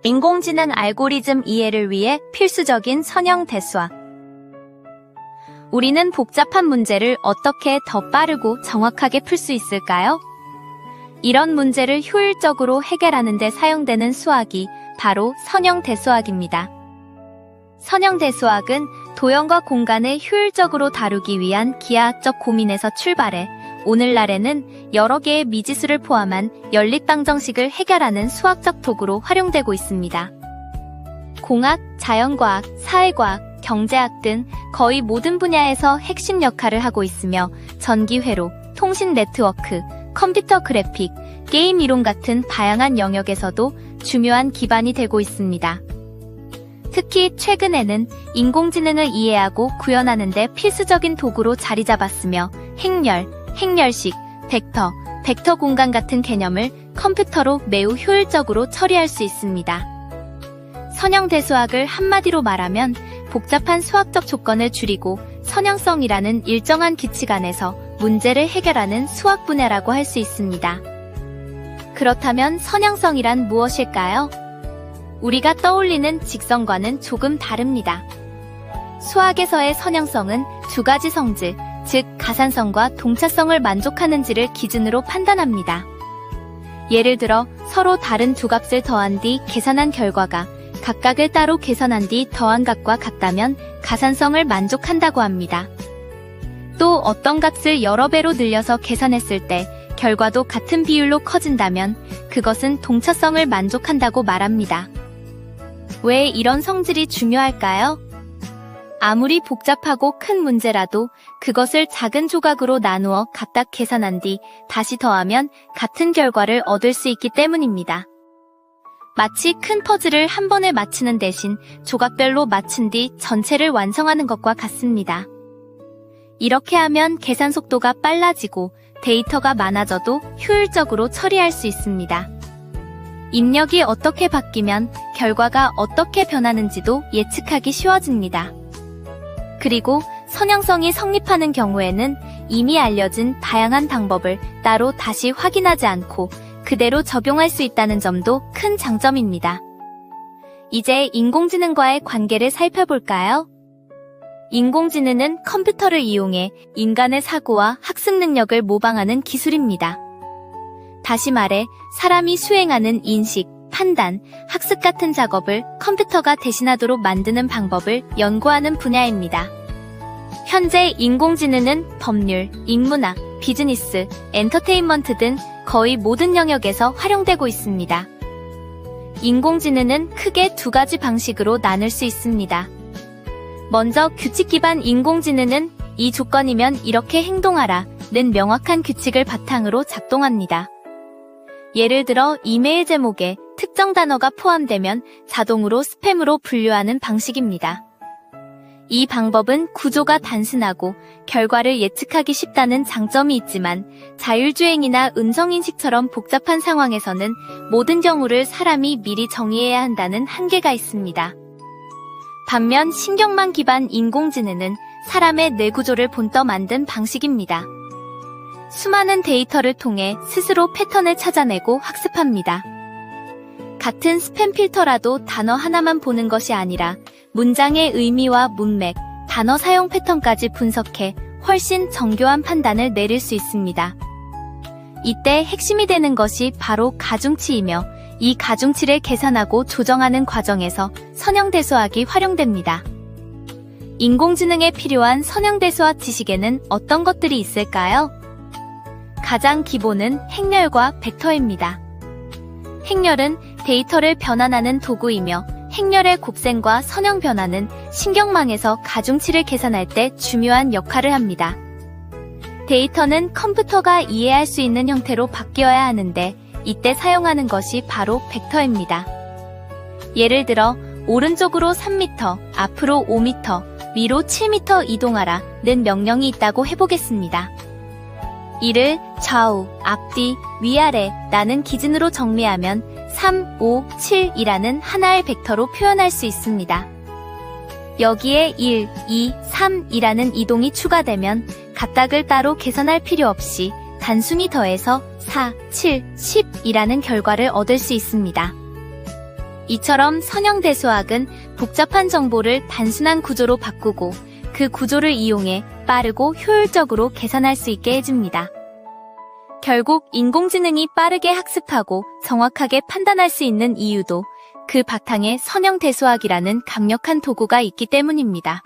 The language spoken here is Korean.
인공지능 알고리즘 이해를 위해 필수적인 선형 대수학. 우리는 복잡한 문제를 어떻게 더 빠르고 정확하게 풀 수 있을까요? 이런 문제를 효율적으로 해결하는 데 사용되는 수학이 바로 선형 대수학입니다. 선형 대수학은 도형과 공간을 효율적으로 다루기 위한 기하학적 고민에서 출발해 오늘날에는 여러 개의 미지수를 포함한 연립방정식을 해결하는 수학적 도구로 활용되고 있습니다. 공학, 자연과학, 사회과학, 경제학 등 거의 모든 분야에서 핵심 역할을 하고 있으며 전기회로, 통신 네트워크, 컴퓨터 그래픽, 게임 이론 같은 다양한 영역에서도 중요한 기반이 되고 있습니다. 특히 최근에는 인공지능을 이해하고 구현하는 데 필수적인 도구로 자리 잡았으며 행렬식, 벡터 공간 같은 개념을 컴퓨터로 매우 효율적으로 처리할 수 있습니다. 선형 대수학을 한마디로 말하면 복잡한 수학적 조건을 줄이고 선형성이라는 일정한 규칙 안에서 문제를 해결하는 수학 분야라고 할 수 있습니다. 그렇다면 선형성이란 무엇일까요? 우리가 떠올리는 직선과는 조금 다릅니다. 수학에서의 선형성은 두 가지 성질, 즉 가산성과 동차성을 만족하는지를 기준으로 판단합니다. 예를 들어 서로 다른 두 값을 더한 뒤 계산한 결과가 각각을 따로 계산한 뒤 더한 값과 같다면 가산성을 만족한다고 합니다. 또 어떤 값을 여러 배로 늘려서 계산했을 때 결과도 같은 비율로 커진다면 그것은 동차성을 만족한다고 말합니다. 왜 이런 성질이 중요할까요? 아무리 복잡하고 큰 문제라도 그것을 작은 조각으로 나누어 각각 계산한 뒤 다시 더하면 같은 결과를 얻을 수 있기 때문입니다. 마치 큰 퍼즐을 한 번에 맞추는 대신 조각별로 맞춘 뒤 전체를 완성하는 것과 같습니다. 이렇게 하면 계산 속도가 빨라지고 데이터가 많아져도 효율적으로 처리할 수 있습니다. 입력이 어떻게 바뀌면 결과가 어떻게 변하는지도 예측하기 쉬워집니다. 그리고 선형성이 성립하는 경우에는 이미 알려진 다양한 방법을 따로 다시 확인하지 않고 그대로 적용할 수 있다는 점도 큰 장점입니다. 이제 인공지능과의 관계를 살펴볼까요? 인공지능은 컴퓨터를 이용해 인간의 사고와 학습 능력을 모방하는 기술입니다. 다시 말해 사람이 수행하는 인식, 판단, 학습 같은 작업을 컴퓨터가 대신하도록 만드는 방법을 연구하는 분야입니다. 현재 인공지능은 법률, 인문학, 비즈니스, 엔터테인먼트 등 거의 모든 영역에서 활용되고 있습니다. 인공지능은 크게 두 가지 방식으로 나눌 수 있습니다. 먼저 규칙 기반 인공지능은 이 조건이면 이렇게 행동하라는 명확한 규칙을 바탕으로 작동합니다. 예를 들어 이메일 제목에 특정 단어가 포함되면 자동으로 스팸으로 분류하는 방식입니다. 이 방법은 구조가 단순하고 결과를 예측하기 쉽다는 장점이 있지만 자율주행이나 음성인식처럼 복잡한 상황에서는 모든 경우를 사람이 미리 정의해야 한다는 한계가 있습니다. 반면 신경망 기반 인공지능은 사람의 뇌구조를 본떠 만든 방식입니다. 수많은 데이터를 통해 스스로 패턴을 찾아내고 학습합니다. 같은 스팸 필터라도 단어 하나만 보는 것이 아니라 문장의 의미와 문맥, 단어 사용 패턴까지 분석해 훨씬 정교한 판단을 내릴 수 있습니다. 이때 핵심이 되는 것이 바로 가중치이며 이 가중치를 계산하고 조정하는 과정에서 선형대수학이 활용됩니다. 인공지능에 필요한 선형대수학 지식에는 어떤 것들이 있을까요? 가장 기본은 행렬과 벡터입니다. 행렬은 데이터를 변환하는 도구이며 행렬의 곱셈과 선형 변화는 신경망에서 가중치를 계산할 때 중요한 역할을 합니다. 데이터는 컴퓨터가 이해할 수 있는 형태로 바뀌어야 하는데 이때 사용하는 것이 바로 벡터입니다. 예를 들어 오른쪽으로 3m, 앞으로 5m, 위로 7m 이동하라는 명령이 있다고 해보겠습니다. 이를 좌우, 앞뒤, 위아래 라는 기준으로 정리하면 3, 5, 7이라는 하나의 벡터로 표현할 수 있습니다. 여기에 1, 2, 3이라는 이동이 추가되면 각각을 따로 계산할 필요 없이 단순히 더해서 4, 7, 10이라는 결과를 얻을 수 있습니다. 이처럼 선형대수학은 복잡한 정보를 단순한 구조로 바꾸고 그 구조를 이용해 빠르고 효율적으로 계산할 수 있게 해줍니다. 결국 인공지능이 빠르게 학습하고 정확하게 판단할 수 있는 이유도 그 바탕에 선형대수학이라는 강력한 도구가 있기 때문입니다.